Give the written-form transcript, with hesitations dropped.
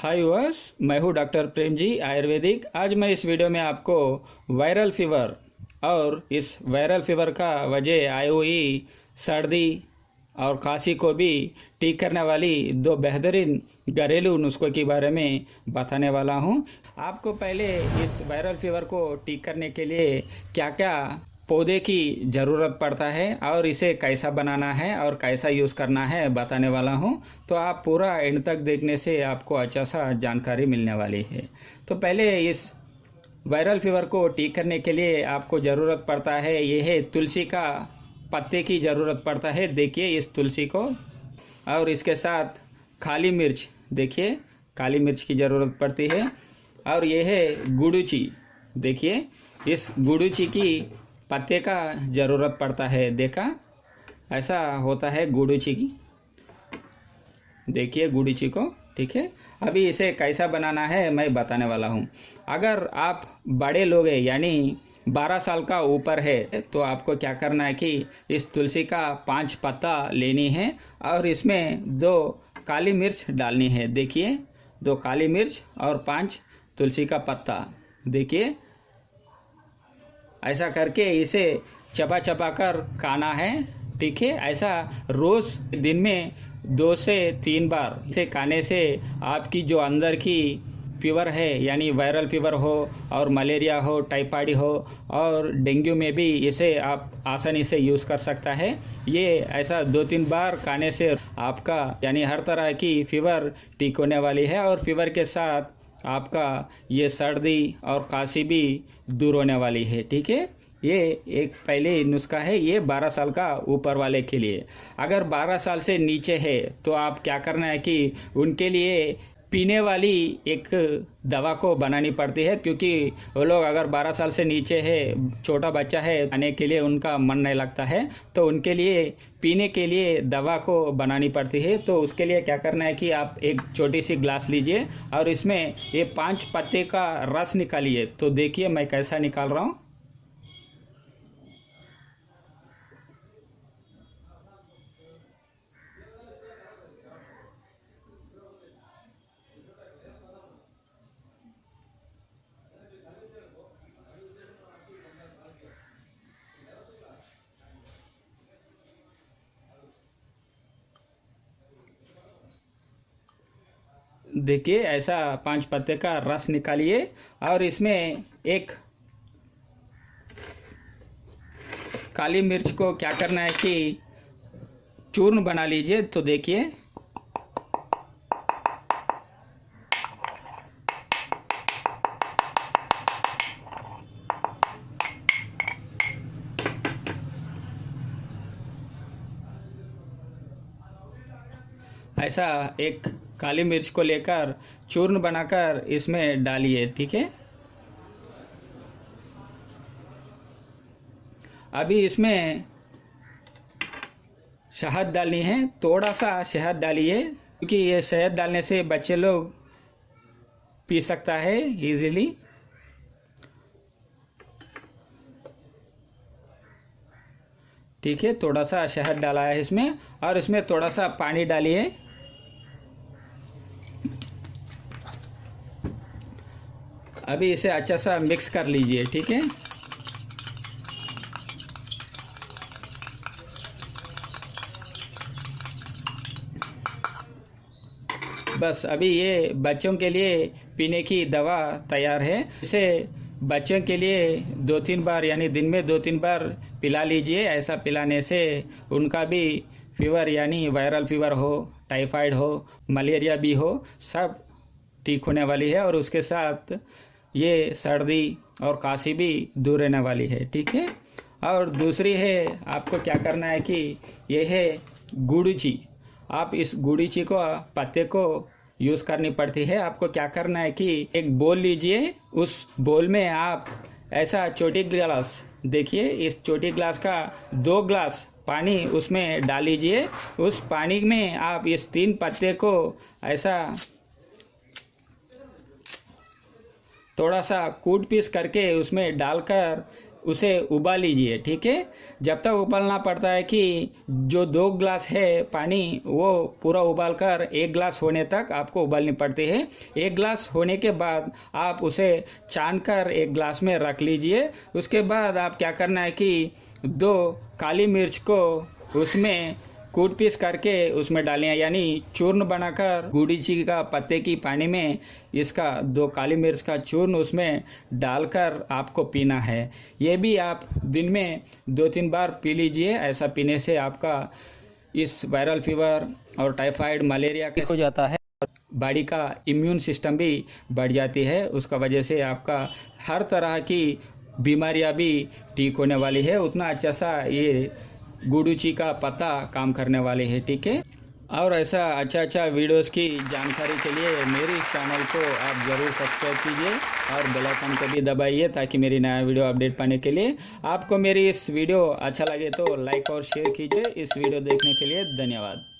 हाय viewers, मैं हूँ doctor Prem ji Ayurvedic. आज मैं इस वीडियो में आपको वायरल फीवर और इस वायरल फीवर का वजह आई हुई सर्दी और खांसी को भी ठीक करने वाली दो बेहतरीन घरेलू नुस्खों के बारे में बताने वाला हूँ। आपको पहले इस वायरल फीवर को ठीक करने के लिए क्या क्या पौधे की ज़रूरत पड़ता है और इसे कैसा बनाना है और कैसा यूज़ करना है बताने वाला हूँ। तो आप पूरा एंड तक देखने से आपको अच्छा सा जानकारी मिलने वाली है। तो पहले इस वायरल फीवर को ठीक करने के लिए आपको ज़रूरत पड़ता है, ये है तुलसी का पत्ते की ज़रूरत पड़ता है। देखिए इस तुलसी को, और इसके साथ काली मिर्च, देखिए काली मिर्च की ज़रूरत पड़ती है। और ये है गुड़ूची, देखिए इस गुड़ूची की पत्ते का ज़रूरत पड़ता है। देखा ऐसा होता है गुड़ूची की, देखिए गुड़ूची को, ठीक है। अभी इसे कैसा बनाना है मैं बताने वाला हूँ। अगर आप बड़े लोग हैं यानी 12 साल का ऊपर है तो आपको क्या करना है कि इस तुलसी का 5 पत्ता लेनी है और इसमें 2 काली मिर्च डालनी है। देखिए 2 काली मिर्च और 5 तुलसी का पत्ता, देखिए ऐसा करके इसे चबा चबा कर खाना है, ठीक है। ऐसा रोज़ दिन में 2 से 3 बार इसे खाने से आपकी जो अंदर की फीवर है यानी वायरल फीवर हो और मलेरिया हो, टाइफाइड हो और डेंगू में भी इसे आप आसानी से यूज़ कर सकता है। ये ऐसा 2-3 बार खाने से आपका यानी हर तरह की फीवर ठीक होने वाली है और फीवर के साथ आपका ये सर्दी और खांसी भी दूर होने वाली है, ठीक है। ये एक पहले नुस्खा है, ये 12 साल का ऊपर वाले के लिए। अगर 12 साल से नीचे है तो आप क्या करना है कि उनके लिए पीने वाली एक दवा को बनानी पड़ती है, क्योंकि वो लोग अगर 12 साल से नीचे है, छोटा बच्चा है, खाने के लिए उनका मन नहीं लगता है, तो उनके लिए पीने के लिए दवा को बनानी पड़ती है। तो उसके लिए क्या करना है कि आप एक छोटी सी ग्लास लीजिए और इसमें ये 5 पत्ते का रस निकालिए। तो देखिए मैं कैसा निकाल रहा हूँ। देखिए ऐसा 5 पत्ते का रस निकालिए और इसमें एक काली मिर्च को क्या करना है कि चूर्ण बना लीजिए। तो देखिए ऐसा एक काली मिर्च को लेकर चूर्ण बनाकर इसमें डालिए, ठीक है। अभी इसमें शहद डालनी है, थोड़ा सा शहद डालिए, क्योंकि ये शहद डालने से बच्चे लोग पी सकता है इजीली। ठीक है, थोड़ा सा शहद डाला है इसमें और इसमें थोड़ा सा पानी डालिए। अभी इसे अच्छा सा मिक्स कर लीजिए, ठीक है। बस अभी ये बच्चों के लिए पीने की दवा तैयार है। इसे बच्चों के लिए 2-3 बार यानी दिन में 2-3 बार पिला लीजिए। ऐसा पिलाने से उनका भी फीवर यानी वायरल फीवर हो, टाइफाइड हो, मलेरिया भी हो, सब ठीक होने वाली है और उसके साथ ये सर्दी और खांसी भी दूर रहने वाली है, ठीक है। और दूसरी है, आपको क्या करना है कि ये है गुड़ूची। आप इस गुड़ूची को पत्ते को यूज़ करनी पड़ती है। आपको क्या करना है कि एक बोल लीजिए, उस बोल में आप ऐसा छोटी गिलास, देखिए इस छोटी गिलास का 2 गिलास पानी उसमें डाल लीजिए। उस पानी में आप इस 3 पत्ते को ऐसा थोड़ा सा कूट पीस करके उसमें डालकर उसे उबाल लीजिए। ठीक है, जब तक उबालना पड़ता है कि जो 2 ग्लास है पानी वो पूरा उबाल कर 1 ग्लास होने तक आपको उबालनी पड़ती है। 1 ग्लास होने के बाद आप उसे छान कर 1 ग्लास में रख लीजिए। उसके बाद आप क्या करना है कि 2 काली मिर्च को उसमें कूट पीस करके उसमें डालें, यानी चूर्ण बनाकर गुड़ीची का पत्ते की पानी में इसका 2 काली मिर्च का चूर्ण उसमें डालकर आपको पीना है। ये भी आप दिन में 2-3 बार पी लीजिए। ऐसा पीने से आपका इस वायरल फीवर और टाइफाइड मलेरिया के हो जाता है, बॉडी का इम्यून सिस्टम भी बढ़ जाती है। उसका वजह से आपका हर तरह की बीमारियां भी ठीक होने वाली है। उतना अच्छा सा ये गुड़ूची का पत्ता काम करने वाले हैं। ठीक है, और ऐसा अच्छा वीडियोस की जानकारी के लिए मेरे इस चैनल को आप ज़रूर सब्सक्राइब कीजिए और बेल आइकन को भी दबाइए ताकि मेरी नया वीडियो अपडेट पाने के लिए। आपको मेरी इस वीडियो अच्छा लगे तो लाइक और शेयर कीजिए। इस वीडियो देखने के लिए धन्यवाद।